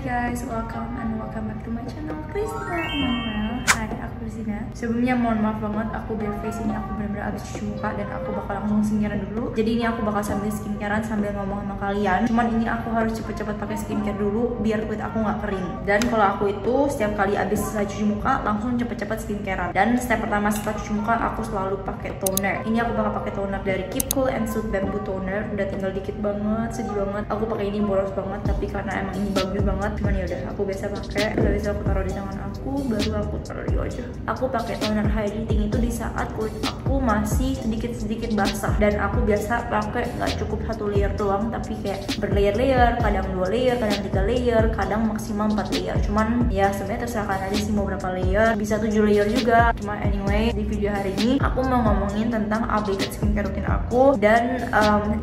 guys, welcome back to my channel Christina Emmanuel. Hai, aku Christina. Sebelumnya mohon maaf banget, aku bare face ini aku bener-bener abis cuci muka dan aku bakal langsung skincarean dulu. Jadi ini aku bakal sambil skincarean sambil ngomong sama kalian. Cuman ini aku harus cepet-cepet pakai skincare dulu biar kulit aku nggak kering. Dan kalau aku itu setiap kali abis selesai cuci muka langsung cepet-cepet skincarean. Dan step pertama setelah cuci muka aku selalu pakai toner. Ini aku bakal pakai toner dari Keep Cool and Soothe Bamboo Toner. Udah tinggal dikit banget, sedih banget. Aku pakai ini boros banget tapi karena emang ini bagus banget. Cuman ya udah aku biasa pakai. Udah bisa aku taruh di tangan aku, baru aku taruh di wajah. Aku pakai toner hydrating itu di saat kulit aku masih sedikit basah. Dan aku biasa pakai nggak cukup 1 layer doang, tapi kayak berlayer-layer, kadang 2 layer, kadang 3 layer, kadang maksimal 4 layer. Cuman ya sebenarnya terserah kalian aja sih mau berapa layer, bisa 7 layer juga. Cuma anyway, di video hari ini aku mau ngomongin tentang updated skincare rutin aku. Dan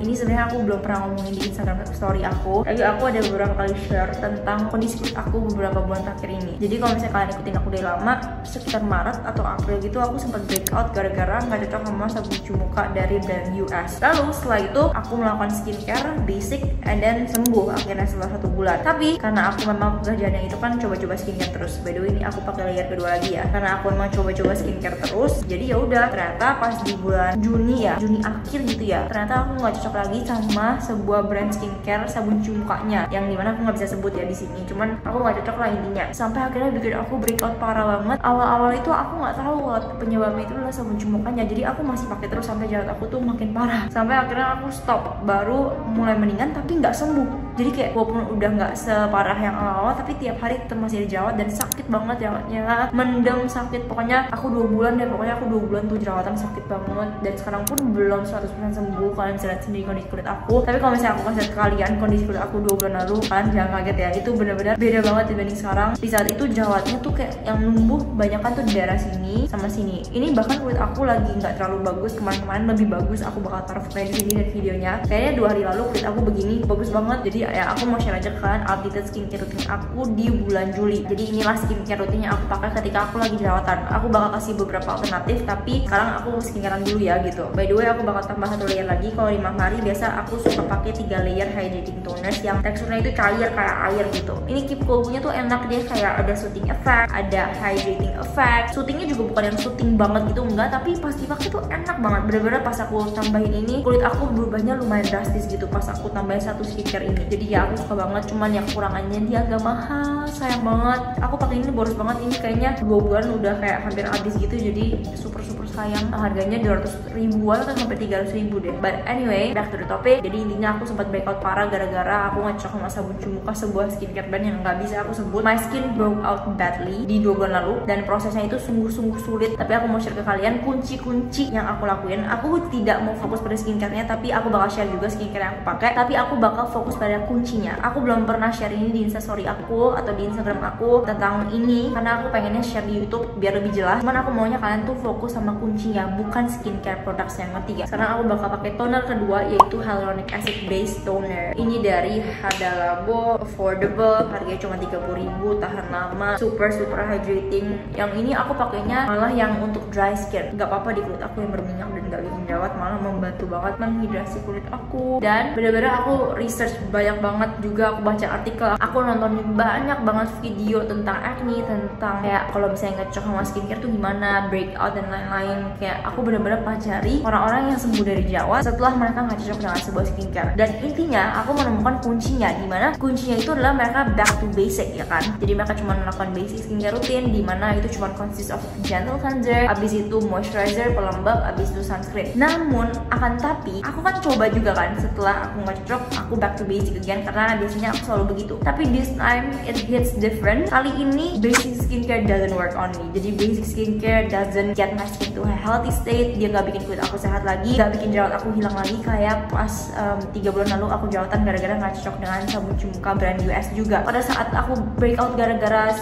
ini sebenarnya aku belum pernah ngomongin di Instagram story aku. Tapi aku ada beberapa kali share tentang kondisi kulit aku beberapa bulan terakhir ini. Jadi kalau misalnya kalian ikutin aku dari lama, sekitar Maret atau April gitu aku sempat breakout gara-gara nggak cocok sama sabun cuci muka dari brand US. Lalu setelah itu aku melakukan skincare basic and then sembuh akhirnya setelah 1 bulan. Tapi karena aku memang pekerjaannya itu kan coba-coba skincare terus. By the way ini aku pakai layer kedua lagi ya. Karena aku memang coba-coba skincare terus. Jadi ya udah, ternyata pas di bulan Juni akhir gitu ya, ternyata aku nggak cocok lagi sama sebuah brand skincare sabun cuci mukanya yang dimana aku nggak bisa sebut ya di sini. Cuman aku nggak cocok lah intinya. Sampai akhirnya bikin aku breakout parah banget. Awal-awal itu aku nggak tahu penyebabnya itu adalah sabun cuci mukanya. Jadi aku masih pakai terus sampai jerawat aku tuh makin parah. Sampai akhirnya aku stop, baru mulai mendingan tapi nggak sembuh. Jadi kayak walaupun udah nggak separah yang awal-awal, tapi tiap hari tetap masih ada jerawat dan sakit banget jerawatnya, mendem sakit. Pokoknya aku 2 bulan deh, pokoknya aku 2 bulan tuh jerawatan sakit banget. Dan sekarang pun belum 100% sembuh. Kalian bisa lihat sendiri kondisi kulit aku. Tapi kalau misalnya aku kasih lihat ke kalian kondisi kulit aku 2 bulan lalu, kalian jangan kaget ya, itu benar-benar beda banget dibanding sekarang. Di saat itu jerawatnya tuh kayak yang numbuh banyak kan tuh di daerah sini sama sini. Ini bahkan kulit aku lagi nggak terlalu bagus, kemarin-kemarin lebih bagus. Aku bakal taruh fotonya di sini dan videonya. Kayaknya 2 hari lalu kulit aku begini, bagus banget. Jadi ya aku mau share aja ke kalian updated skincare rutin aku di bulan Juli. Jadi inilah skincare rutin yang aku pakai ketika aku lagi jerawatan. Aku bakal kasih beberapa alternatif, tapi sekarang aku skincarean dulu ya gitu. By the way aku bakal tambah 1 layer lagi. Kalau di malam hari biasa aku suka pakai 3 layer hydrating toners yang teksturnya itu cair kayak air gitu. Ini Keep Cool punya tuh enak, dia kayak ada soothing effect, ada hydrating effect. Soothingnya juga bukan yang soothing banget gitu, enggak, tapi pas dipakai tuh enak banget. Bener-bener pas aku tambahin ini kulit aku berubahnya lumayan drastis gitu pas aku tambahin 1 skincare ini. Jadi ya aku suka banget. Cuman yang kurangannya dia agak mahal, sayang banget. Aku pakai ini boros banget, ini kayaknya 2 bulan udah kayak hampir habis gitu. Jadi super sayang. Harganya 200 ribuan atau sampai 300 ribu deh. But anyway, back to the topic. Jadi intinya aku sempat breakout parah gara-gara aku ngecek sama sabun cuci muka sebuah skincare brand yang nggak bisa aku sebut. My skin broke out badly di 2 bulan lalu dan prosesnya itu sungguh-sungguh sulit. Tapi aku mau share ke kalian kunci-kunci yang aku lakuin. Aku tidak mau fokus pada skincare-nya, tapi aku bakal share juga skincare yang aku pakai. Tapi aku bakal fokus pada kuncinya. Aku belum pernah share ini di Instastory aku atau di Instagram aku tentang ini karena aku pengennya share di YouTube biar lebih jelas. Cuman aku maunya kalian tuh fokus sama kuncinya, bukan skincare products yang ketiga. Sekarang aku bakal pakai toner kedua yaitu hyaluronic acid based toner. Ini dari Hada Labo, affordable, harganya cuma 30.000, tahan lama, super hydrating. Yang ini aku pakainya malah yang untuk dry skin. Gak apa-apa di kulit aku yang berminyak dan gak bikin jerawat, malah membantu banget menghidrasi kulit aku. Dan bener-bener aku research banyak banget juga, aku baca artikel, aku nonton banyak banget video tentang acne, tentang kayak kalau misalnya ngecek sama skincare tuh gimana, breakout dan lain-lain. Kayak aku bener-bener pelajari orang-orang yang sembuh dari jerawat setelah mereka nggak cocok dengan sebuah skincare. Dan intinya aku menemukan kuncinya, dimana kuncinya itu adalah mereka back to basic ya kan. Jadi mereka cuma melakukan basic skincare rutin, dimana itu cuma consist of gentle cleanser, abis itu moisturizer, pelembab, abis itu sunscreen. Namun akan tapi aku kan coba juga kan, setelah aku nggak cocok aku back to basic again karena biasanya aku selalu begitu. Tapi this time it hits different. Kali ini basic skincare doesn't work on me. Jadi basic skincare doesn't get my skin to a healthy state. Dia nggak bikin kulit aku sehat lagi, nggak bikin jerawat aku hilang lagi kayak pas 3 bulan lalu aku jerawatan gara-gara nggak cocok dengan sabun cuci muka brand US juga. Pada saat aku breakout gara-gara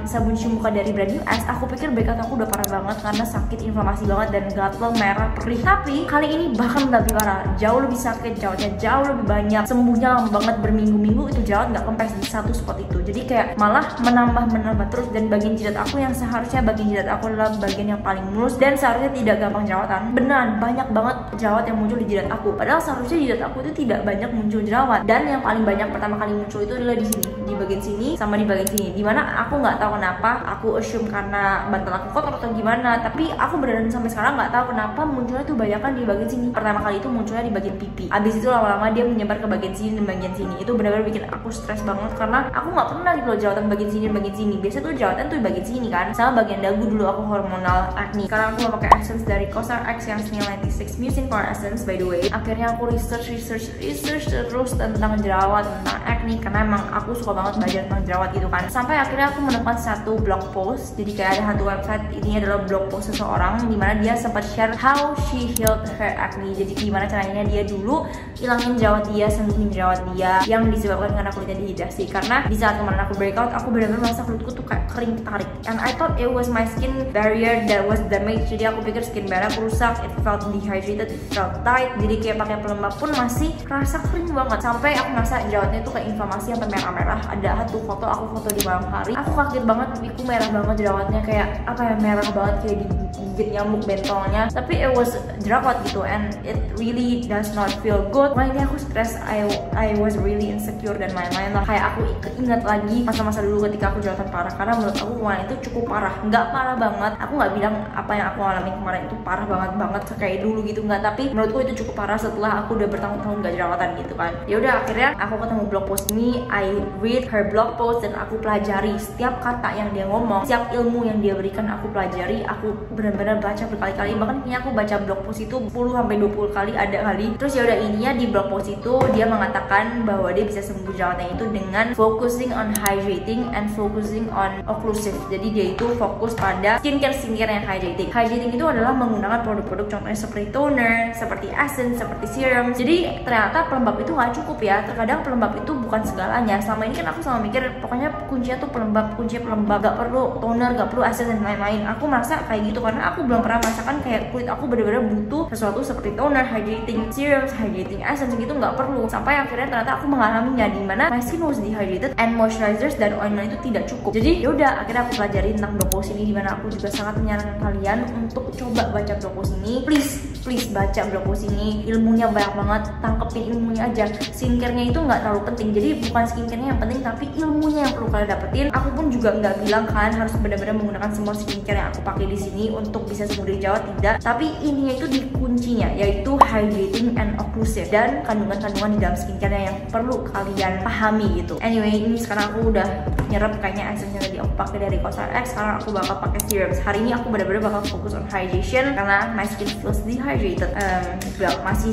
sabun cuci muka dari brand US, aku pikir breakout aku udah parah banget karena sakit, inflamasi banget dan gatal, merah, perih. Tapi kali ini bahkan lebih parah, jauh lebih sakit, jerawatnya jauh lebih banyak, sembuhnya lama banget, berminggu-minggu itu jerawat nggak kempes di 1 spot itu. Jadi kayak malah menambah terus. Dan bagian jidat aku yang seharusnya bagian jidat aku adalah bagian yang paling mulus dan seharusnya tidak gampang jerawatan, beneran banyak banget jerawat yang muncul di jidat aku. Padahal seharusnya jidat aku itu tidak banyak muncul jerawat, dan yang paling banyak pertama kali muncul itu adalah di sini. di bagian sini sama di bagian sini. Dimana aku nggak tahu kenapa, aku assume karena bantal aku kotor atau gimana, tapi aku beneran sampai sekarang nggak tahu kenapa munculnya tuh banyak kan di bagian sini. Pertama kali itu munculnya di bagian pipi, abis itu lama-lama dia menyebar ke bagian sini dan bagian sini. Itu benar-benar bikin aku stres banget karena aku nggak pernah gitu loh jerawatan bagian sini dan bagian sini. Biasa tuh jerawatan tuh di bagian sini kan, sama bagian dagu. Dulu aku hormonal acne karena aku mau pakai essence dari COSRX yang Snail 96 Mucin Pore Essence by the way. Akhirnya aku research terus tentang jerawat, tentang acne, karena emang aku suka banget belajar tentang jerawat gitu kan. Sampai akhirnya aku menemukan satu blog post. Jadi kayak ada satu website, ini adalah blog post seseorang dimana dia sempat share how she healed her acne. Jadi gimana caranya dia dulu ilangin jerawat dia, sembuhin jerawat dia yang disebabkan karena kulitnya dehidrasi. Karena di saat kemarin aku breakout, aku benar-benar merasa kulitku tuh kayak kering tarik, and I thought it was my skin barrier that was damaged. Jadi aku pikir skin barrier aku rusak, it felt dehydrated, it felt tight. Jadi kayak pakai pelembab pun masih kerasa kering banget. Sampai aku merasa jerawatnya itu kayak inflamasi sampai merah-merah. Ada satu foto, aku foto di malam hari, aku kaget banget, pipiku merah banget jerawatnya, kayak apa ya, merah banget kayak digigit nyamuk bentolnya. Tapi it was jerawat gitu, and it really does not feel good. Makanya aku stres, I was really insecure dan lain-lain lah. Kayak aku ingat lagi masa-masa dulu ketika aku jerawatan parah, karena menurut aku kemarin itu cukup parah. Nggak parah banget, aku nggak bilang apa yang aku alami kemarin itu parah banget kayak dulu gitu, nggak. Tapi menurutku itu cukup parah setelah aku udah bertahun-tahun nggak jerawatan gitu kan. Ya udah, akhirnya aku ketemu blog post ini, I read her blog post dan aku pelajari setiap kata yang dia ngomong, setiap ilmu yang dia berikan aku pelajari. Aku benar-benar baca berkali-kali, bahkan kayaknya aku baca blog post itu 10-20 kali ada kali. Terus ya udah, ininya di blog post itu dia mengatakan bahwa dia bisa sembuh jerawatnya itu dengan focusing on hydrating and focusing on occlusive. Jadi dia itu fokus pada skincare yang hydrating. Hydrating itu adalah menggunakan produk-produk contohnya seperti toner, seperti essence, seperti serum. Jadi ternyata pelembab itu nggak cukup ya. Terkadang pelembab itu bukan segalanya. Selama ini kan aku selalu mikir pokoknya kuncinya tuh pelembab, gak perlu toner, gak perlu essence dan lain-lain. Aku merasa kayak gitu karena aku belum pernah merasakan kayak kulit aku benar-benar butuh sesuatu seperti toner, hydrating serum, hydrating essence gitu, nggak perlu. Sampai akhirnya ternyata aku mengalaminya, di mana my skin was dehydrated and moisturizers dan ointment itu tidak cukup. Jadi yaudah, akhirnya aku pelajari tentang blog post ini, dimana aku juga sangat menyarankan kalian untuk coba baca blog post ini. Please baca blog post ini, ilmunya banyak banget, tangkepin ilmunya aja. Skincare-nya itu nggak terlalu penting, jadi bukan skincare-nya yang penting, tapi ilmunya yang perlu kalian dapetin. Aku pun juga nggak bilang kalian harus benar-benar menggunakan semua skincare yang aku pakai di sini untuk bisa sembuh dari jerawat, tidak. Tapi ininya itu di kuncinya, yaitu hydrating and occlusive, dan kandungan-kandungan di dalam skincare-nya yang perlu kalian pahami gitu. Anyway, ini sekarang aku udah nyerap kayaknya essence yang tadi aku pakai dari COSRX. Sekarang aku bakal pakai serums. Hari ini aku benar-benar bakal fokus on hydration karena my skin feels dehydrated. Masih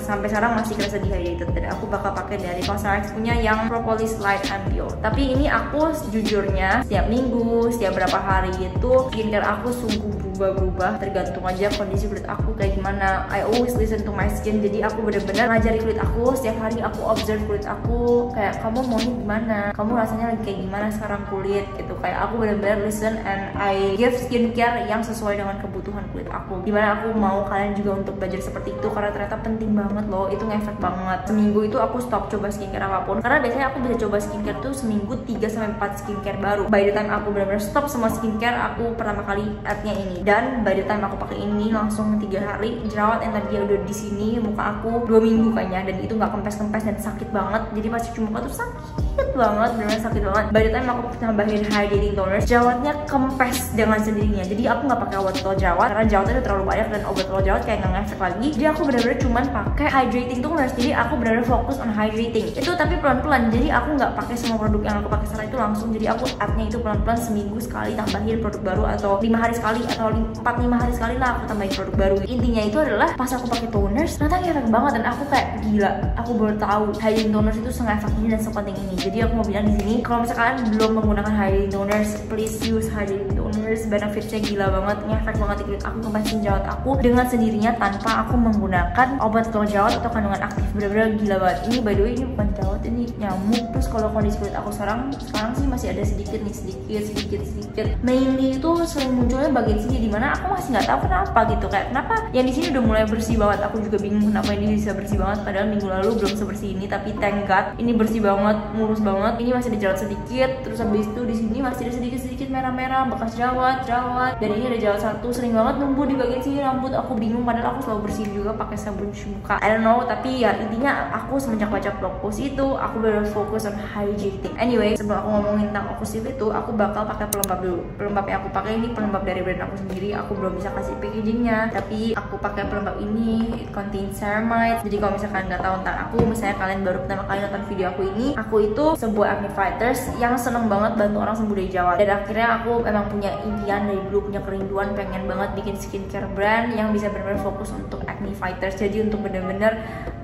sampai sekarang masih kerasa dehydrated, dan aku bakal pakai dari COSRX punya yang Propolis Light and Pure. Tapi ini aku sejujurnya setiap minggu, setiap berapa hari itu skincare aku sungguh berubah-ubah, tergantung aja kondisi kulit aku kayak gimana. I always listen to my skin. Jadi aku benar-benar ngajari kulit aku. Setiap hari aku observe kulit aku, kayak kamu maunya gimana, kamu rasanya lagi kayak gimana sekarang kulit gitu. Kayak aku benar-benar listen and I give skincare yang sesuai dengan kebutuhan kulit aku. Dimana aku mau kalian juga untuk belajar seperti itu, karena ternyata penting banget loh, itu ngefek banget. Seminggu itu aku stop coba skincare apapun, karena biasanya aku bisa coba skincare tuh seminggu 3-4 skincare baru. By the time aku benar-benar stop semua skincare, aku pertama kali add-nya ini, dan by the time aku pakai ini langsung 3 hari jerawat yang tadi udah di sini muka aku 2 minggu kayaknya, dan itu nggak kempes-kempes dan sakit banget. Jadi pas cuci muka tuh sakit banget, benar-benar sakit banget. By the time aku tambahin hydrating toner, jerawatnya kempes dengan sendirinya. Jadi aku nggak pakai obat tolol jerawat karena jerawatnya udah terlalu banyak dan obat tolol jerawat kayak nggak ngefek lagi. Jadi aku benar-benar cuman pakai hydrating toner. Jadi aku benar-benar fokus on hydrating itu, tapi pelan-pelan. Jadi aku nggak pakai semua produk yang aku pakai sekarang itu langsung. Jadi aku add-nya itu pelan-pelan, seminggu sekali tambahin produk baru, atau 5 hari sekali, atau 4-5 hari sekali lah aku tambahin produk baru. Intinya itu adalah pas aku pakai toner ternyata ngefek banget, dan aku kayak gila, aku baru tahu hydrating toner itu sengefek ini dan sepenting ini. Jadi aku mau bilang di sini, kalau misalkan belum menggunakan hydrating toners, please use hydrating toners. Benefitsnya gila banget, ngefek banget di kulit aku, ngebesin jerawat aku dengan sendirinya tanpa aku menggunakan obat tolol jerawat atau kandungan aktif. Bener-bener gila banget. Ini by the way, ini bukan jerawat, ini nyamuk. Terus kalau kondisi kulit aku sekarang sih masih ada sedikit nih, sedikit. Mainly itu sering munculnya bagian sini, dimana aku masih nggak tahu kenapa gitu. Kayak kenapa yang di sini udah mulai bersih banget. Aku juga bingung kenapa ini bisa bersih banget, padahal minggu lalu belum sebersih ini. Tapi thank God ini bersih banget, mulus banget. banget. Ini masih ada jerawat sedikit, terus habis itu di sini masih ada sedikit merah-merah bekas jerawat. Dan ini ada jerawat satu, sering banget numbuh di bagian sini rambut. Aku bingung, padahal aku selalu bersihin juga pakai sabun cuci muka. I don't know, tapi ya intinya aku semenjak baca blog post itu aku benar fokus on hydrating. Anyway, sebelum aku ngomongin tentang oklusif itu, aku bakal pakai pelembab dulu. Pelembab yang aku pakai ini pelembab dari brand aku sendiri. Aku belum bisa kasih packagingnya, tapi aku pakai pelembab ini. It contains ceramide. Jadi kalau misalkan nggak tahu tentang aku, misalnya kalian baru pertama kali nonton video aku ini, aku itu sebuah acne fighters yang seneng banget bantu orang sembuh dari jerawat. Dan akhirnya aku emang punya impian dari dulu, punya kerinduan pengen banget bikin skincare brand yang bisa benar-benar fokus untuk acne fighters. Jadi untuk benar-benar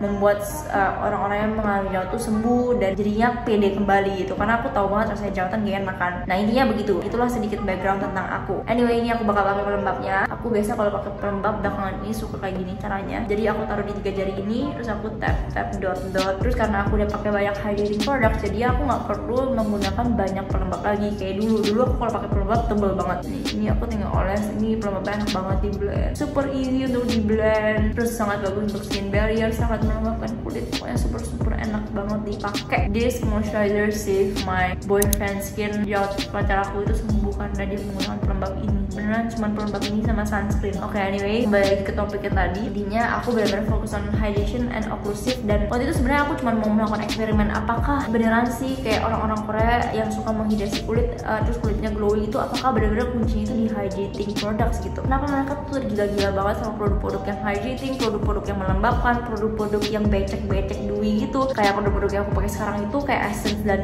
membuat orang-orang yang mengalami jerawat tuh sembuh dan jadinya pede kembali gitu. Karena aku tahu banget rasanya jerawatan gak enakan. Nah intinya begitu. Itulah sedikit background tentang aku. Anyway, ini aku bakal pakai pelembabnya. Aku biasa kalau pakai pelembab belakangan ini suka kayak gini caranya. Jadi aku taruh di 3 jari ini, terus aku tap dot. Terus karena aku udah pakai banyak hydrating product, jadi aku nggak perlu menggunakan banyak pelembab lagi kayak dulu aku kalau pakai pelembab tebel banget. Nih, ini aku tinggal oles. Ini pelembabnya enak banget di blend, super easy untuk di blend, terus sangat bagus untuk skin barrier, sangat melembabkan kulit, pokoknya super enak banget dipakai. This moisturizer save my boyfriend skin. Jerawat pacar aku itu sembuh karena dia menggunakan pelembab ini. Beneran cuma pelembab ini sama sunscreen. Oke, anyway, kembali lagi ke topiknya tadi. Intinya aku benar-benar fokus on hydration and occlusive. Dan waktu itu sebenarnya aku cuma mau melakukan eksperimen, apakah beneran sih kayak orang-orang Korea yang suka menghidrasi kulit terus kulitnya glowing itu, apakah benar-benar kuncinya itu di hydrating products gitu. Kenapa mereka tuh gila-gila banget sama produk-produk yang hydrating, produk-produk yang melembabkan, produk-produk yang becek-becek dewy gitu. Kayak produk-produk yang aku pakai sekarang itu kayak Essence dan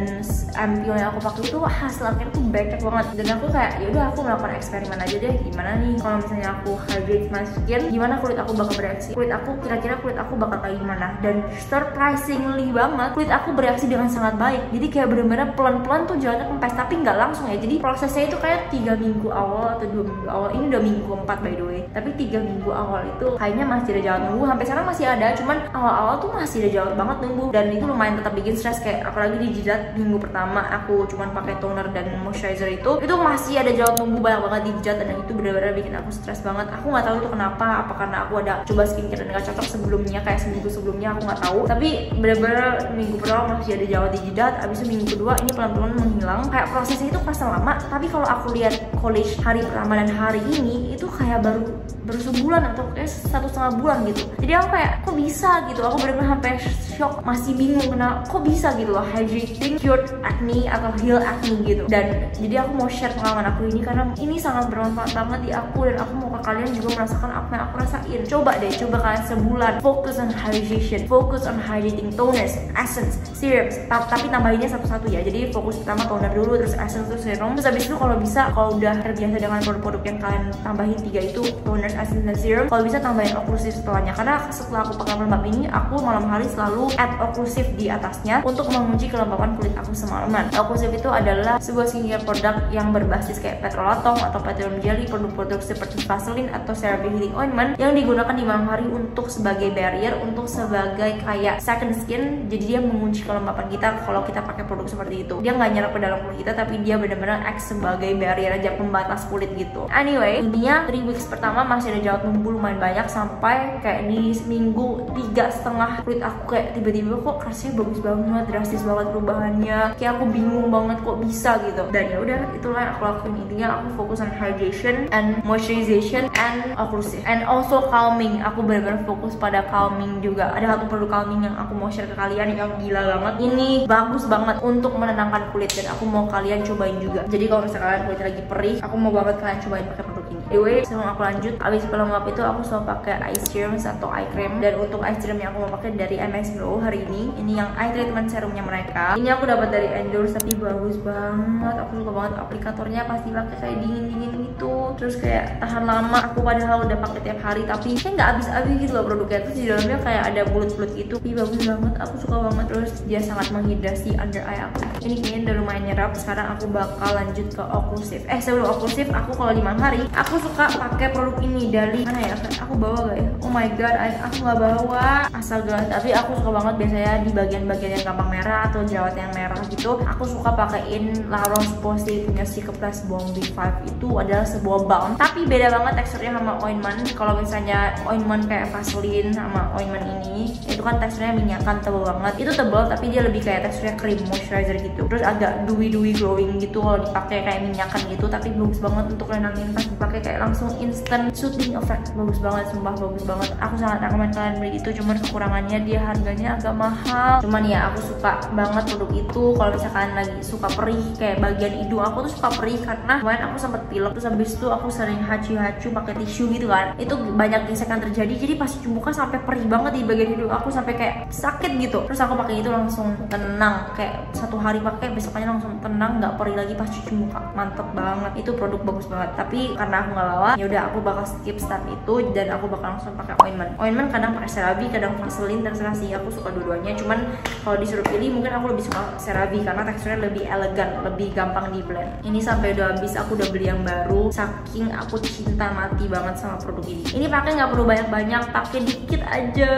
Ampoule yang aku pakai itu hasil akhirnya tuh becek banget. Dan aku kayak yaudah aku melakukan eksperimen aja deh, gimana nih kalau misalnya aku hydrate my skin, gimana kulit aku bakal bereaksi, kira-kira kulit aku bakal kayak gimana. Dan surprisingly banget kulit aku bereaksi dengan sangat baik. Jadi kayak bener-bener pelan-pelan tuh jerawatnya kempes, tapi nggak langsung ya. Jadi prosesnya itu kayak 3 minggu awal atau 2 minggu awal. Ini udah minggu 4 by the way, tapi 3 minggu awal itu kayaknya masih ada jerawat numbuh. Sampai sekarang masih ada, cuman awal-awal tuh masih ada jerawat banget numbuh, dan itu lumayan tetap bikin stres. Kayak apalagi di jidat minggu pertama aku cuman pakai toner dan moisturizer itu masih ada jerawat numbuh banyak banget di jidat, dan itu benar-benar bikin aku stres banget. Aku nggak tahu itu kenapa, apa karena aku ada coba skincare dan nggak cocok sebelumnya, kayak seminggu sebelumnya aku nggak tahu. Tapi benar-benar minggu pertama masih ada jerawat di jidat, abis itu minggu kedua ini pelan-pelan menghilang. Kayak prosesnya itu kerasa lama, tapi kalau aku lihat collage hari pertama dan hari ini itu kayak baru sebulan atau kayak 1,5 bulan gitu. Jadi aku kayak kok bisa gitu, aku benar-benar sampai shock, masih bingung kenapa kok bisa gitu loh hydrating cured acne atau heal acne gitu. Dan jadi aku mau share pengalaman aku ini karena ini sangat bermanfaat banget di aku, dan aku mau ke kalian juga merasakan apa yang aku rasain. Coba kalian sebulan focus on hydration, focus on hydrating toners, essence, serums, tapi tambahinnya satu-satu ya. Jadi fokus pertama toner dulu, terus essence, terus serum, terus habis itu kalau bisa, kalau udah terbiasa dengan produk-produk yang kalian tambahin 3 itu toner, essence, dan serum, kalau bisa tambahin occlusive setelahnya. Karena setelah aku pakai pelembab ini, aku malam hari selalu add occlusive di atasnya untuk mengunci kelembapan kulit aku semalaman. Occlusive itu adalah sebuah skincare produk yang berbasis kayak petrolatong atau petroleum jelly, produk-produk seperti Vaseline atau CeraVe healing ointment yang digunakan di malam hari untuk sebagai barrier, untuk sebagai kayak second skin. Jadi dia mengunci kelembapan kita kalau kita pakai produk seperti itu. Dia nggak nyerap ke dalam kulit kita, tapi dia benar-benar act sebagai barrier aja, pembatas kulit gitu. Anyway, intinya 3 weeks pertama masih ada jerawat numbuh lumayan banyak, sampai kayak di minggu 3,5 kulit aku kayak tiba-tiba kok rasanya bagus banget, drastis banget perubahannya. Kayak aku bingung banget kok bisa gitu. Dan ya udah, itulah yang aku lakuin. Intinya aku fokus on hydration and moisturization and occlusive and also calming. Aku benar-benar fokus pada calming juga. Ada satu produk calming yang aku mau share ke kalian yang gila banget. Ini bagus banget untuk menenangkan kulit dan aku mau kalian cobain juga. Jadi kalau misalnya kalian kulit lagi perih, aku mau banget kalian cobain pakai produk ini. Anyway, sebelum aku lanjut, abis pelembab itu aku selalu pakai eye serums atau eye cream. Dan untuk eye serum yang aku mau pakai dari MS Glow hari ini yang eye treatment serumnya mereka. Ini aku dapat dari Endorse, tapi bagus banget. Aku suka banget aplikatornya, pasti pakai kayak dingin-dingin gitu. Terus kayak tahan lama. Aku padahal udah pakai tiap hari, tapi kayak nggak habis-habis gitu loh produknya. Terus di dalamnya kayak ada bulut-bulut gitu. Ih, bagus banget. Aku suka banget. Terus dia sangat menghidrasi under eye aku. Ini kayaknya udah lumayan nyerap. Sekarang aku bakal lanjut ke occlusive. Sebelum occlusive, aku kalau di malam hari aku suka pakai produk ini dari mana ya? Aku bawa gak ya? Oh my god, aku nggak bawa. Astaga, tapi aku suka banget biasanya di bagian-bagian yang gampang merah atau jerawat yang merah gitu. Aku suka pakein La Roche-Posay punya Cicaplast Balm B5. Itu adalah sebuah balm, tapi beda banget teksturnya sama ointment. Kalau misalnya ointment kayak Vaseline sama ointment ini, itu kan teksturnya minyakan, tebal banget. Itu tebal, tapi dia lebih kayak teksturnya krim moisturizer gitu. Terus agak dewy glowing gitu kalau dipakai kayak minyakan gitu, tapi bagus banget untuk nenangin pas dipakai kayak langsung instant soothing effect. Bagus banget, sumpah bagus banget. Aku sangat rekomend kalian beli itu, cuman kekurangannya dia harganya agak mahal. Cuman ya aku suka banget produk itu kalau misalkan lagi suka perih, kayak bagian hidung aku tuh suka perih karena kemarin aku sempat pilek, terus habis itu aku sering hacu pakai tisu gitu kan. Itu banyak gesekan terjadi, jadi pas cuci muka sampai perih banget di bagian hidung aku, sampai kayak sakit gitu. Terus aku pakai itu langsung tenang, kayak 1 hari pakai besoknya langsung tenang, nggak perih lagi pas cuci muka. Mantep banget, itu produk bagus banget. Tapi karena aku nggak bawa, ya udah aku bakal skip step itu dan aku bakal langsung pakai ointment. Kadang pakai CeraVe, kadang Vaseline, terserah sih. Aku suka dua-duanya, cuman kalau disuruh pilih mungkin aku lebih suka CeraVe karena teksturnya lebih elegan, lebih gampang di blend. Ini sampai udah habis, aku udah beli yang baru saking aku cinta mati banget sama produk ini. Ini pakai nggak perlu banyak-banyak, pakai dikit aja.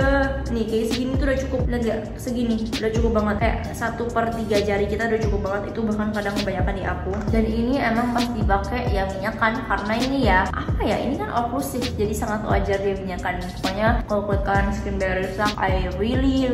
Nih kayak segini tuh udah cukup. Lihat gak? Segini udah cukup banget, kayak 1/3 jari kita udah cukup banget. Itu bahkan kadang kebanyakan di aku. Dan ini emang pas dipakai ya minyakan, karena ini ya apa ya, ini kan oklusif, jadi sangat wajar dia minyakan. Pokoknya kalau kulit kalian skin barrier rusak, I really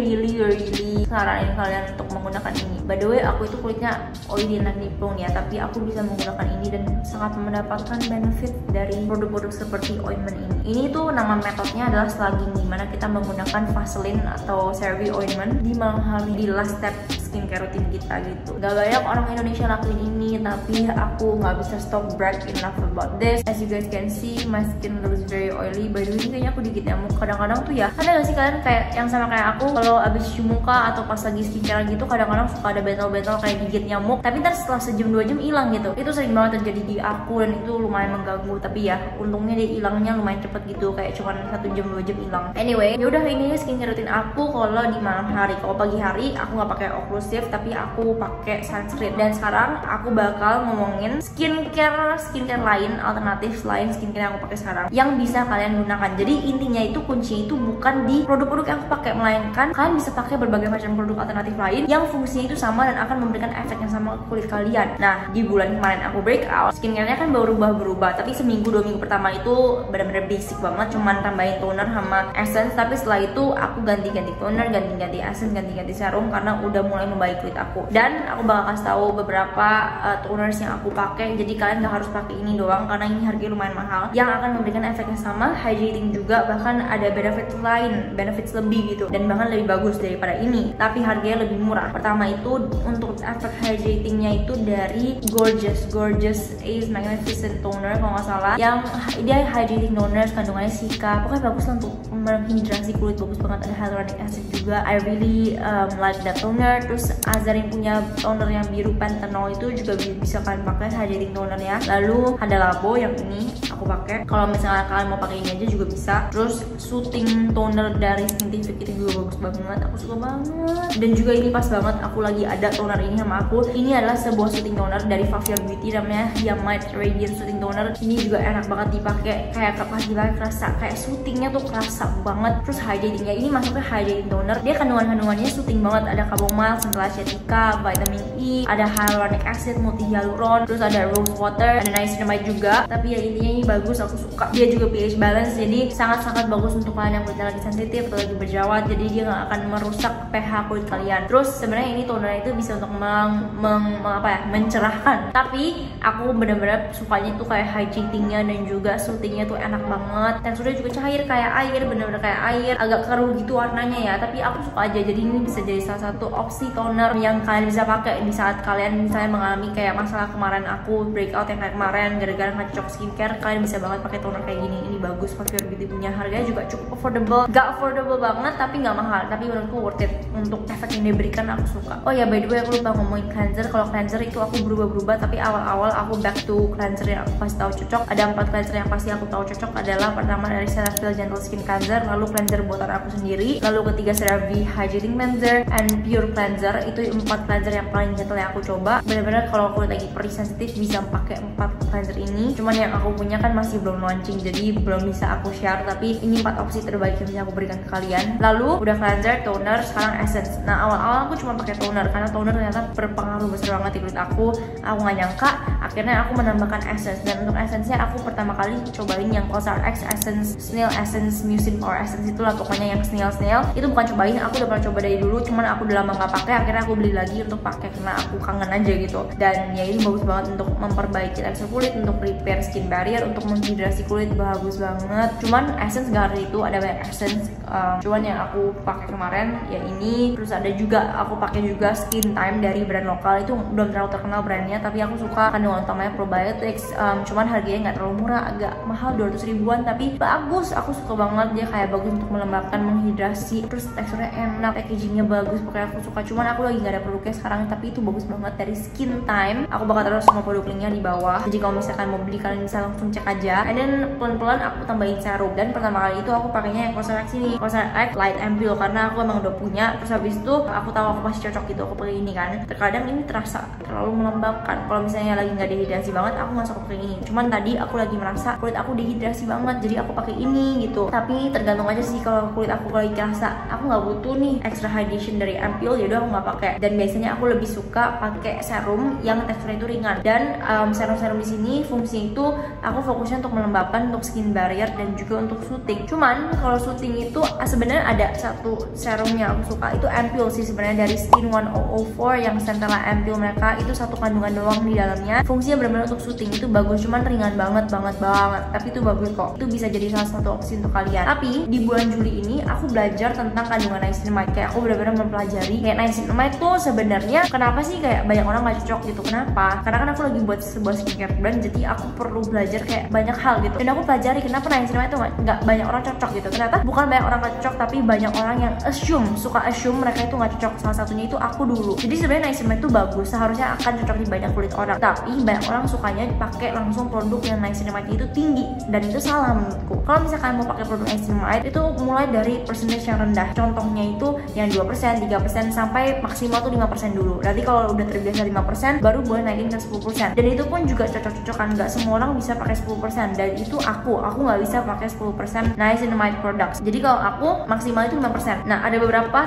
saranin kalian untuk menggunakan ini. By the way, aku itu kulitnya oily dan prone ya, tapi aku bisa menggunakan ini dan sangat mendapatkan benefit dari produk-produk seperti ointment ini. Ini tuh nama metodenya adalah slugging, dimana kita menggunakan Vaseline atau CeraVe ointment di malam hari, di last step skincare rutin kita gitu. Gak banyak orang Indonesia lakuin ini, tapi aku nggak bisa stop brag enough about this. As you guys can see, my skin looks very oily. By the way, kayaknya aku dikit nyamuk. Kadang-kadang tuh ya, ada gak sih kalian kayak yang sama kayak aku, kalau abis cuci muka atau pas lagi skincare gitu, kadang-kadang suka ada bentol-bentol kayak gigit nyamuk, tapi ntar setelah sejam 2 jam hilang gitu. Itu sering banget terjadi di aku dan itu lumayan mengganggu. Tapi ya untungnya dia hilangnya lumayan cepet gitu, kayak cuman 1 jam 2 jam hilang. Anyway, yaudah ini skincare rutin aku kalau di malam hari. Kalau pagi hari aku nggak pakai oklusif, tapi aku pakai sunscreen. Dan sekarang aku bakal ngomongin skincare lain, alternatif lain skincare yang aku pakai sekarang yang bisa kalian gunakan. Jadi intinya itu kuncinya itu bukan di produk-produk yang aku pakai, melainkan kalian bisa pakai berbagai macam produk alternatif lain yang fungsinya itu sama dan akan memberikan efek yang sama ke kulit kalian. Nah, di bulan kemarin aku breakout, skincare-nya kan berubah, tapi seminggu 2 minggu pertama itu benar-benar basic banget, cuman tambahin toner sama essence. Tapi setelah itu aku ganti-ganti toner, ganti-ganti essence, ganti-ganti serum karena udah mulai membaik kulit aku. Dan aku bakal kasih tahu beberapa toners yang aku pakai. Jadi kalian gak harus pakai ini doang karena ini harganya lumayan mahal, yang akan memberikan efek yang sama, hydrating juga, bahkan ada benefit lain, benefits lebih gitu, dan bahkan lebih bagus daripada ini, tapi harganya lebih murah. Pertama itu untuk efek hydratingnya itu dari Gorgeous Ace Magnificent Toner kalau nggak salah, yang dia hydrating toner, kandungannya sika, pokoknya bagus lah untuk menghidrasi kulit, bagus banget. Ada hyaluronic acid juga. I really like that toner. Terus Azarin punya toner yang biru Panthenol itu juga bisa kalian pakai hydrating toner ya. Lalu ada Labo yang ini aku pakai. Kalau misalnya kalian mau pakai ini aja juga bisa. Terus soothing toner dari Skintific itu juga bagus banget. Aku suka banget. Dan juga ini pas banget aku lagi ada toner ini sama aku. Ini adalah sebuah soothing toner dari Favier Beauty, namanya Yamite Radiant Soothing Toner. Ini juga enak banget dipakai, kayak pas dipakai kerasa kayak soothingnya tuh kerasa banget. Terus hydratingnya ini masuknya hydrating toner. Dia kandungannya soothing banget. Ada chamomile, centella asiatica, vitamin E, ada hyaluronic acid, multi-hyaluron, terus ada rose water, ada niacinamide juga. Tapi ya intinya ini bagus, aku suka. Dia juga pH balance, jadi sangat-sangat bagus untuk kalian yang kulitnya lagi sensitif atau lagi berjerawat. Jadi dia nggak akan merusak pH kulit kalian. Terus sebenarnya ini toner itu bisa untuk mencerahkan. Tapi aku benar-benar sukanya tuh kayak hydratingnya dan juga soothingnya tuh enak banget. Teksturnya juga cair kayak air, bener-bener kayak air, agak keruh gitu warnanya ya. Tapi aku suka aja. Jadi ini bisa jadi salah satu opsi toner yang kalian bisa pakai di saat kalian misalnya mengalami kayak masalah kemarin aku breakout yang kayak kemarin gara-gara nggak cocok skincare. Kalian bisa banget pakai toner kayak gini. Ini bagus, Favier Beauty punya. Harganya juga cukup affordable, gak affordable banget tapi nggak mahal. Tapi menurutku worth it untuk efek yang diberikan, aku suka. Oh ya, by the way aku lupa ngomongin cleanser. Kalau cleanser itu aku berubah-berubah, tapi awal-awal aku back to cleanser yang aku pasti tahu cocok. Ada 4 cleanser yang pasti aku tahu cocok. Adalah pertama dari Cetaphil Gentle Skin Cleanser, lalu cleanser buatan aku sendiri, lalu ketiga CeraVe Hydrating Cleanser, and Pure Cleanser. Itu 4 cleanser yang paling gentle yang aku coba. Bener-bener kalau aku lagi perih sensitif bisa pakai 4 cleanser ini. Cuman yang aku punya kan masih belum launching, jadi belum bisa aku share share, tapi ini 4 opsi terbaik yang bisa aku berikan ke kalian. Lalu udah cleanser, toner, sekarang essence. Nah awal-awal aku cuma pakai toner karena toner ternyata berpengaruh besar banget di kulit aku nggak nyangka. Akhirnya aku menambahkan essence, dan untuk essence-nya aku pertama kali cobain yang COSRX Essence, Snail Essence, Mucin Power Essence, itulah pokoknya yang snail. Itu bukan cobain, aku udah pernah coba dari dulu, cuman aku udah lama nggak pakai. Akhirnya aku beli lagi untuk pakai karena aku kangen aja gitu. Dan ya ini bagus banget untuk memperbaiki tekstur kulit, untuk repair skin barrier, untuk menghidrasi kulit, bagus banget. Cuman essence gak hari itu ada banyak essence, cuman yang aku pakai kemarin ya ini. Terus ada juga aku pakai juga Skin Time dari brand lokal, itu belum terlalu terkenal brandnya, tapi aku suka kandungan utamanya probiotics. Cuman harganya nggak terlalu murah, agak mahal 200 ribuan, tapi bagus. Aku suka banget, dia kayak bagus untuk melembabkan, menghidrasi, terus teksturnya enak, packagingnya bagus, pokoknya aku suka. Cuman aku lagi nggak ada produknya sekarang, tapi itu bagus banget dari Skin Time. Aku bakal taruh semua produk linknya di bawah, jadi kalau misalkan mau beli kalian bisa langsung cek aja. And then pelan-pelan aku tambahin serum, dan pertama kali itu aku pakainya yang COSRX ini, COSRX Light Ampoule, karena aku emang udah punya. Terus habis itu aku tahu aku pasti cocok gitu, aku pakai ini kan. Terkadang ini terasa terlalu melembabkan, kalau misalnya lagi nggak dehidrasi banget aku nggak suka pakai ini. Cuman tadi aku lagi merasa kulit aku dehidrasi banget, jadi aku pakai ini gitu. Tapi tergantung aja sih, kalau kulit aku lagi kerasa aku nggak butuh nih extra hydration dari Ampoule, yaudah aku nggak pakai. Dan biasanya aku lebih suka pakai serum yang teksturnya itu ringan. Dan serum-serum di sini fungsinya itu aku fokusnya untuk melembabkan, untuk skin barrier, dan juga untuk soothing. Cuman kalau soothing itu sebenarnya ada satu serum yang aku suka, itu Ampoule sih sebenarnya, dari Skin 1004 yang Centella Ampoule. Mereka itu satu kandungan doang di dalamnya, fungsinya benar-benar untuk soothing. Itu bagus, cuman ringan banget, tapi itu bagus kok. Itu bisa jadi salah satu opsi untuk kalian. Tapi di bulan Juli ini aku belajar tentang kandungan niacinamide, kayak aku benar-benar mempelajari kayak niacinamide tuh sebenarnya kenapa sih kayak banyak orang nggak cocok gitu. Kenapa? Karena kan aku lagi buat sebuah skincare brand, jadi aku perlu belajar kayak banyak hal gitu. Dan aku pelajari kenapa niacinamide tuh nggak banyak orang cocok gitu. Ternyata bukan banyak orang nggak cocok, tapi banyak orang yang suka assume mereka itu nggak cocok. Salah satunya itu aku dulu. Jadi sebenarnya niacinamide itu bagus, seharusnya akan cocok di banyak kulit orang. Tapi banyak orang sukanya pakai langsung produk yang niacinamide itu tinggi, dan itu salah menurutku. Kalau misalkan mau pakai produk niacinamide itu mulai dari percentage yang rendah. Contohnya itu yang 2%, 3%, sampai maksimal tuh 5% dulu. Nanti kalau udah terbiasa 5%, baru boleh naikin ke 10%. Dan itu pun juga cocok-cocokan, nggak semua orang bisa pakai 10%. Dan itu aku nggak bisa pakai 10% niacinamide products. Jadi kalau aku maksimal itu 5%. Nah ada beberapa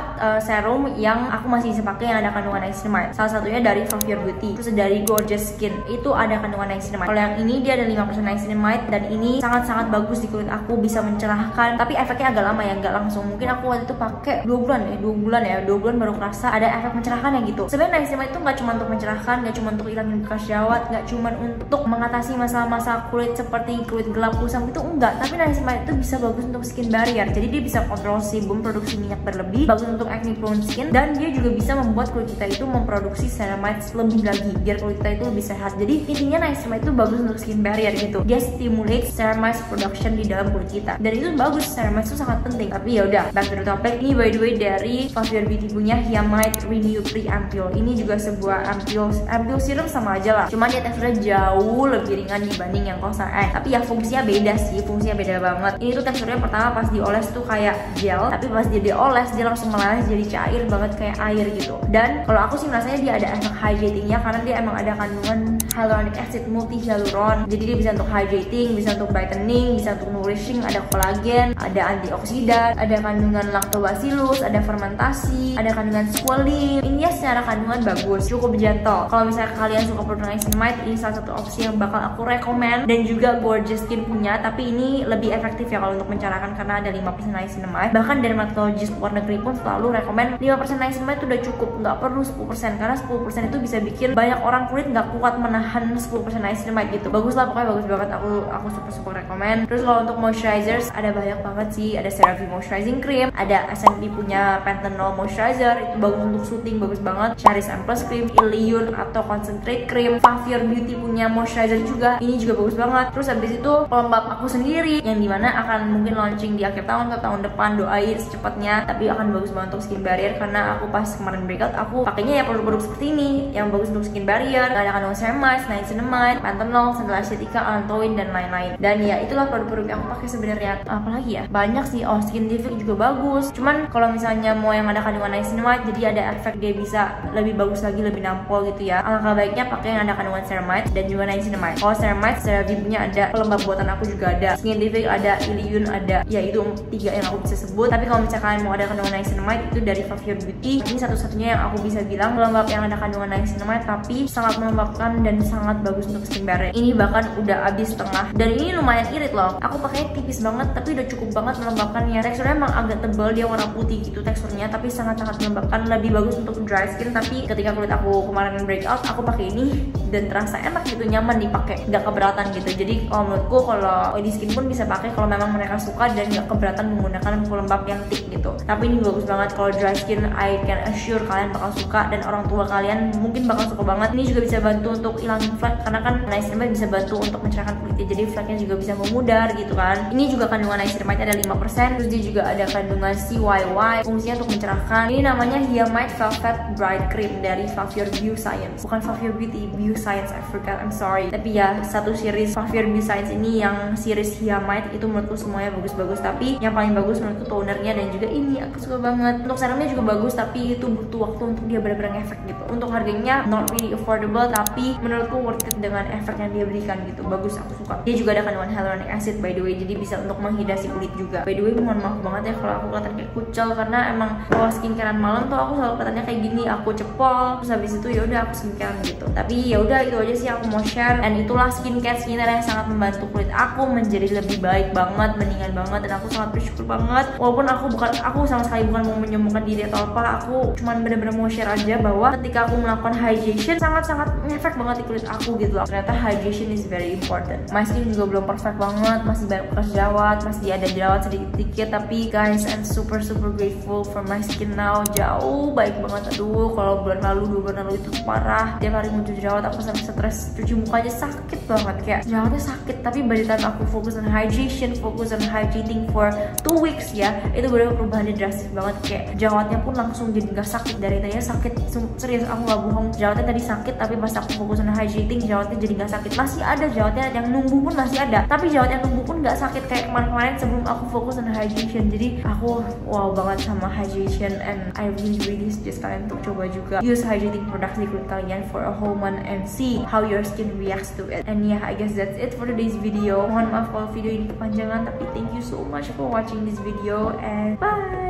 serum yang aku masih bisa pakai yang ada kandungan niacinamide. Salah satunya dari Favier Beauty, terus dari Gorgeous Skin, itu ada kandungan niacinamide. Kalau yang ini dia ada 5% niacinamide, dan ini sangat-sangat bagus di kulit aku, bisa mencerahkan. Tapi efeknya agak lama ya, nggak langsung. Mungkin aku waktu itu pakai 2 bulan baru kerasa ada efek mencerahkan ya gitu. Sebenarnya niacinamide itu nggak cuma untuk mencerahkan, nggak cuma untuk hilangin bekas jerawat, nggak cuma untuk mengatasi masalah-masalah kulit seperti kulit gelap, kusam itu enggak. Tapi niacinamide itu bisa bagus untuk skin barrier. Jadi dia bisa kontrol sebum produksi minyak berlebih, bagus untuk acne prone skin, dan dia juga bisa membuat kulit kita itu memproduksi ceramide lebih lagi biar kulit kita itu lebih sehat. Jadi intinya niacinamide itu bagus untuk skin barrier gitu. Dia stimulate ceramide production di dalam kulit kita, dan itu bagus. Ceramide itu sangat penting. Tapi ya udah, back to the topic. Ini by the way dari Favier Beauty punya Hyamite Renew Pre Ampoule. Ini juga sebuah ampoule serum, sama aja lah, cuman dia teksturnya jauh lebih ringan dibanding yang COSRX. Tapi ya fungsinya beda sih, fungsinya beda banget. Ini tuh teksturnya pertama pas dioles tuh kayak gel, tapi pas dia dioles dia langsung meleleh jadi cair banget kayak air gitu. Dan kalau aku sih merasanya dia ada efek hydratingnya, karena dia emang ada kandungan hyaluronic acid multi hyaluron. Jadi dia bisa untuk hydrating, bisa untuk brightening, bisa untuk nourishing, ada kolagen, ada antioksidan, ada kandungan lactobacillus, ada fermentasi, ada kandungan squalene. Ini ya secara kandungan bagus, cukup gentle. Kalau misalnya kalian suka produk niacinamide, ini salah satu opsi yang bakal aku rekomend. Dan juga Gorgeous Skin punya, tapi ini lebih efektif ya kalau untuk mencerahkan karena ada 5% niacinamide. Bahkan dermatologis luar negeri pun selalu rekomend 5% niacinamide itu udah cukup, nggak perlu 10%, karena 10% itu bisa bikin banyak orang kulit nggak kuat menahan 10% niacinamide gitu. Bagus lah, pokoknya bagus banget. Aku super rekomend. Terus kalau untuk moisturizers ada banyak banget sih, ada CeraVe moisturizing cream, ada S&P punya Panthenol moisturizer, itu bagus untuk soothing, bagus banget. Charis Amplus cream, Ilion atau concentrate cream, Favier Beauty punya moisturizer juga, ini juga bagus banget. Terus habis itu pelembab aku sendiri, yang dimana akan mungkin launching di akhir tahun atau tahun depan, doain secepatnya. Tapi akan bagus banget untuk skin barrier, karena aku pas kemarin breakout aku pakainya ya produk-produk seperti ini yang bagus untuk skin barrier, ada kandungan ceramide, niacinamide, Panthenol, Centella Acetica, Allantoin, dan lain-lain. Dan ya itulah produk-produk yang aku pakai sebenarnya. Apalagi ya, banyak sih. Oh, Skintific juga bagus. Cuman kalau misalnya mau yang ada kandungan niacinamide, jadi ada efek dia bisa lebih bagus lagi, lebih nampol gitu ya. Alangkah baiknya pakai yang ada kandungan ceramide dan juga niacinamide. Kalau ceramide, CeraVe punya ada, pelembab buatan aku juga ada. Skintific ada Iliun, ada ya itu 3 yang aku bisa sebut. Tapi kalau misalkan kalian mau ada kandungan niacinamide itu dari Favior Beauty. Ini satu-satunya yang aku bisa bilang pelembab yang ada kandungan niacinamide tapi sangat melembabkan dan sangat bagus untuk skin barrier. Ini bahkan udah habis setengah dan ini lumayan irit loh. Aku pakai tipis banget tapi udah cukup banget melembabkannya. Teksturnya emang agak tebal, dia warna putih gitu teksturnya, tapi sangat-sangat melembabkan, lebih bagus untuk dry skin. Tapi ketika kulit aku kemarin breakout, aku pakai ini dan terasa enak gitu, nyaman dipakai, nggak keberatan gitu. Jadi kalau menurutku kalau oily skin pun bisa pakai kalau memang mereka suka dan nggak keberatan menggunakan pelembab yang thick gitu. Tapi ini bagus banget kalau dry skin, I can assure kalian bakal suka dan orang tua kalian mungkin bakal suka banget. Ini juga bisa bantu untuk hilangin flek karena kan niacinamide bisa bantu untuk mencerahkan kulitnya, jadi fleknya juga bisa memudar gitu kan. Ini juga kandungan niacinamide ada 5%, terus dia juga ada kandungan CYY, fungsinya untuk mencerahkan. Ini namanya Hyamite Velvet Bright Cream dari Favior Bioscience, bukan Favior Beauty, Bioscience, I forgot, I'm sorry. Tapi ya satu series Favior Bioscience ini yang series Hyamite itu menurutku semuanya bagus-bagus, tapi yang paling bagus menurutku tonernya dan juga ini aku suka banget. Untuk serumnya juga bagus tapi itu butuh waktu untuk dia benar-benar ngefek gitu. Untuk harganya not really affordable tapi menurutku worth it dengan efek yang dia berikan gitu. Bagus, aku suka. Dia juga ada kandungan hyaluronic acid by the way, jadi bisa untuk menghidrasi kulit juga. By the way, mohon maaf banget ya kalau aku kelihatan kayak kucel karena emang kalau skincarean malam tuh aku selalu kelihatannya kayak gini, aku cepol, terus habis itu ya udah aku skincare gitu. Tapi ya udah itu aja sih aku mau share, dan itulah skincare yang sangat membantu kulit aku menjadi lebih baik banget, mendingan banget, dan aku sangat bersyukur banget. Walaupun aku sama sekali bukan mau menyombongkan diri atau apa, aku cuman bener-bener mau share aja bahwa ketika aku melakukan hydration sangat-sangat ngefek banget di kulit aku gitu loh. Ternyata hydration is very important. My skin juga belum perfect banget, masih banyak bekas jerawat, masih ada jerawat sedikit-sedikit, tapi guys I'm super grateful for my skin now. Jauh baik banget. Aduh, kalau bulan lalu 2 bulan lalu itu parah, tiap hari muncul jerawat, aku sampai stres, cuci muka aja sakit banget, kayak jerawatnya sakit. Tapi by the time aku fokus on hydration, fokus on hydrating for 2 weeks ya, itu bener perubahannya drastis banget. Kayak jerawatnya pun langsung jadi gak sakit, dari tadinya sakit, serius aku gak bohong, jerawatnya tadi sakit tapi pas aku fokus on hydrating jerawatnya jadi gak sakit. Masih ada jerawatnya yang numbuh pun masih ada, tapi jerawat yang numbuh pun gak sakit kayak kemarin-kemarin sebelum aku fokus on hydration. Jadi aku wow banget sama hydration, and I really suggest kalian untuk coba juga use hydrating products di kulit kalian for a whole month and see how your skin reacts to it. And yeah, I guess that's it for today's video. Mohon maaf kalau video ini kepanjangan, tapi thank you so much for watching this video and bye.